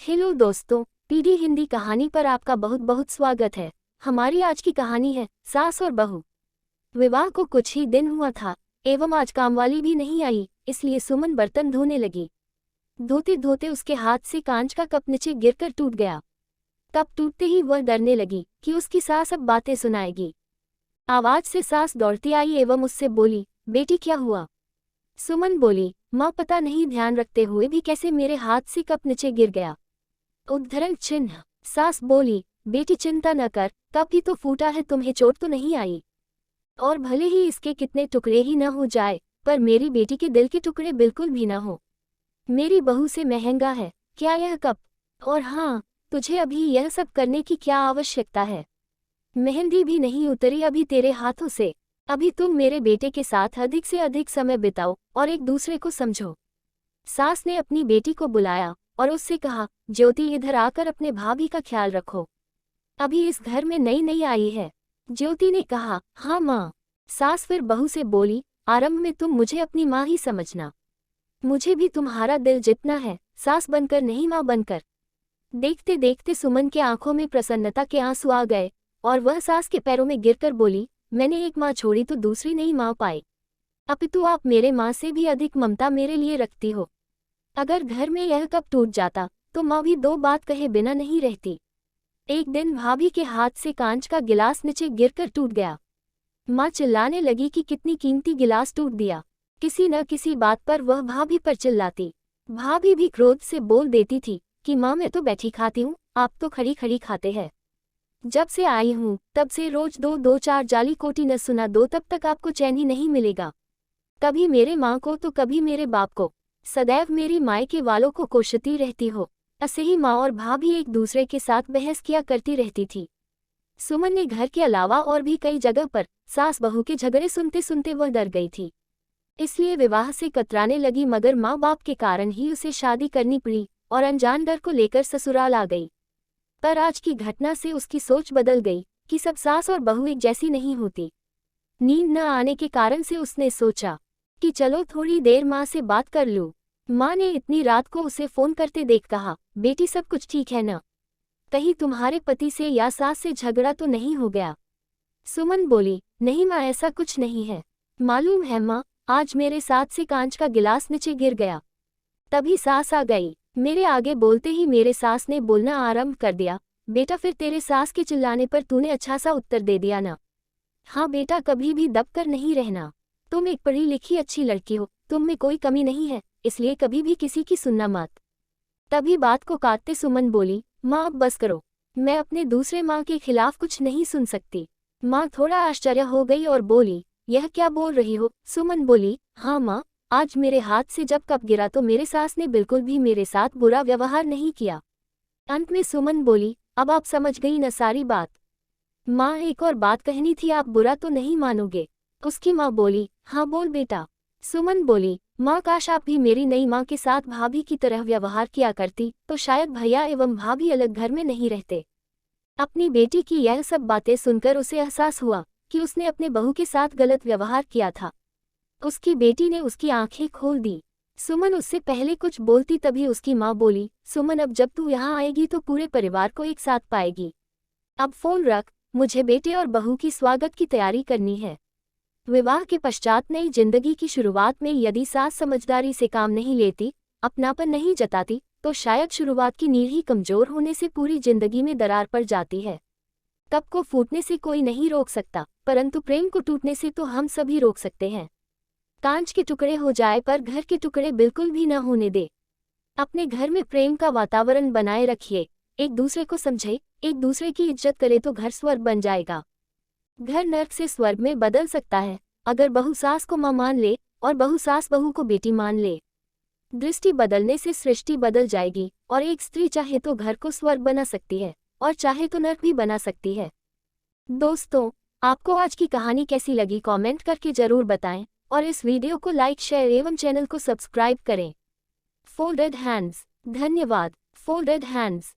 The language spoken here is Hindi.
हेलो दोस्तों, पीडी हिंदी कहानी पर आपका बहुत बहुत स्वागत है। हमारी आज की कहानी है सास और बहू। विवाह को कुछ ही दिन हुआ था एवं आज कामवाली भी नहीं आई, इसलिए सुमन बर्तन धोने लगी। धोते धोते उसके हाथ से कांच का कप नीचे गिरकर टूट गया। कप टूटते ही वह डरने लगी कि उसकी सास अब बातें सुनाएगी। आवाज से सास दौड़ती आई एवं उससे बोली, बेटी क्या हुआ? सुमन बोली, माँ पता नहीं ध्यान रखते हुए भी कैसे मेरे हाथ से कप नीचे गिर गया। उद्धरण चिन्ह। सास बोली, बेटी चिंता न कर, कप ही तो फूटा है, तुम्हें चोट तो नहीं आई। और भले ही इसके कितने टुकड़े ही न हो जाए, पर मेरी बेटी के दिल के टुकड़े बिल्कुल भी न हो। मेरी बहू से महंगा है क्या यह कप? और हाँ, तुझे अभी यह सब करने की क्या आवश्यकता है? मेहंदी भी नहीं उतरी अभी तेरे हाथों से। अभी तुम मेरे बेटे के साथ अधिक से अधिक समय बिताओ और एक दूसरे को समझो। सास ने अपनी बेटी को बुलाया और उससे कहा, ज्योति इधर आकर अपने भाभी का ख्याल रखो, अभी इस घर में नई नई आई है। ज्योति ने कहा, हाँ माँ। सास फिर बहू से बोली, आरंभ में तुम मुझे अपनी माँ ही समझना, मुझे भी तुम्हारा दिल जितना है, सास बनकर नहीं माँ बनकर। देखते देखते सुमन के आंखों में प्रसन्नता के आंसू आ गए और वह सास के पैरों में गिरकर बोली, मैंने एक माँ छोड़ी तो दूसरी नई माँ पाई। अपितु आप मेरे माँ से भी अधिक ममता मेरे लिए रखती हो। अगर घर में यह कप टूट जाता तो माँ भी दो बात कहे बिना नहीं रहती। एक दिन भाभी के हाथ से कांच का गिलास नीचे गिरकर टूट गया। माँ चिल्लाने लगी कि कितनी कीमती गिलास टूट दिया। किसी न किसी बात पर वह भाभी पर चिल्लाती। भाभी भी क्रोध से बोल देती थी कि माँ मैं तो बैठी खाती हूँ, आप तो खड़ी खड़ी खाते हैं। जब से आई हूँ तब से रोज दो दो चार जाली कोटी न सुना दो, तब तक आपको चैन ही नहीं मिलेगा। कभी मेरे माँ को तो कभी मेरे बाप को, सदैव मेरी माय के वालों को कोसती रहती हो। ऐसे ही माँ और भाभी एक दूसरे के साथ बहस किया करती रहती थी। सुमन ने घर के अलावा और भी कई जगह पर सास बहू के झगड़े सुनते सुनते वह डर गई थी, इसलिए विवाह से कतराने लगी, मगर माँ बाप के कारण ही उसे शादी करनी पड़ी और अनजान डर को लेकर ससुराल आ गई। पर आज की घटना से उसकी सोच बदल गई कि सब सास और बहू एक जैसी नहीं होती। नींद न आने के कारण से उसने सोचा कि चलो थोड़ी देर माँ से बात कर लूं। माँ ने इतनी रात को उसे फोन करते देख कहा, बेटी सब कुछ ठीक है न? कहीं तुम्हारे पति से या सास से झगड़ा तो नहीं हो गया? सुमन बोली, नहीं माँ, ऐसा कुछ नहीं है। मालूम है माँ, आज मेरे साथ से कांच का गिलास नीचे गिर गया। तभी सास आ गई। मेरे आगे बोलते ही मेरे सास ने बोलना आरंभ कर दिया, बेटा फिर तेरे सास के चिल्लाने पर तूने अच्छा सा उत्तर दे दिया ना? हाँ बेटा, कभी भी दब कर नहीं रहना। तुम एक पढ़ी लिखी अच्छी लड़की हो, तुम में कोई कमी नहीं है, इसलिए कभी भी किसी की सुनना मत। तभी बात को काटते सुमन बोली, माँ अब बस करो, मैं अपने दूसरे माँ के खिलाफ कुछ नहीं सुन सकती। माँ थोड़ा आश्चर्य हो गई और बोली, यह क्या बोल रही हो? सुमन बोली, हाँ माँ, आज मेरे हाथ से जब कप गिरा तो मेरे सास ने बिल्कुल भी मेरे साथ बुरा व्यवहार नहीं किया। अंत में सुमन बोली, अब आप समझ गई न सारी बात? माँ एक और बात कहनी थी, आप बुरा तो नहीं मानोगे? उसकी माँ बोली, हाँ बोल बेटा। सुमन बोली, माँ काश आप भी मेरी नई माँ के साथ भाभी की तरह व्यवहार किया करती तो शायद भैया एवं भाभी अलग घर में नहीं रहते। अपनी बेटी की यह सब बातें सुनकर उसे एहसास हुआ कि उसने अपने बहू के साथ गलत व्यवहार किया था। उसकी बेटी ने उसकी आंखें खोल दी। सुमन उससे पहले कुछ बोलती तभी उसकी माँ बोली, सुमन अब जब तू यहाँ आएगी तो पूरे परिवार को एक साथ पाएगी। अब फोन रख, मुझे बेटे और बहू की स्वागत की तैयारी करनी है। विवाह के पश्चात नई जिंदगी की शुरुआत में यदि सास समझदारी से काम नहीं लेती, अपनापन नहीं जताती, तो शायद शुरुआत की नींव ही कमजोर होने से पूरी जिंदगी में दरार पड़ जाती है। कप को फूटने से कोई नहीं रोक सकता, परंतु प्रेम को टूटने से तो हम सभी रोक सकते हैं। कांच के टुकड़े हो जाए पर घर के टुकड़े बिल्कुल भी न होने दे। अपने घर में प्रेम का वातावरण बनाए रखिए, एक दूसरे को समझे, एक दूसरे की इज्जत करे तो घर स्वर्ग बन जाएगा। घर नर्क से स्वर्ग में बदल सकता है अगर बहू सास को माँ मान ले और बहू सास बहू को बेटी मान ले। दृष्टि बदलने से सृष्टि बदल जाएगी और एक स्त्री चाहे तो घर को स्वर्ग बना सकती है और चाहे तो नर्क भी बना सकती है। दोस्तों, आपको आज की कहानी कैसी लगी कमेंट करके जरूर बताएं और इस वीडियो को लाइक शेयर एवं चैनल को सब्सक्राइब करें। Folded hands. धन्यवाद। Folded hands.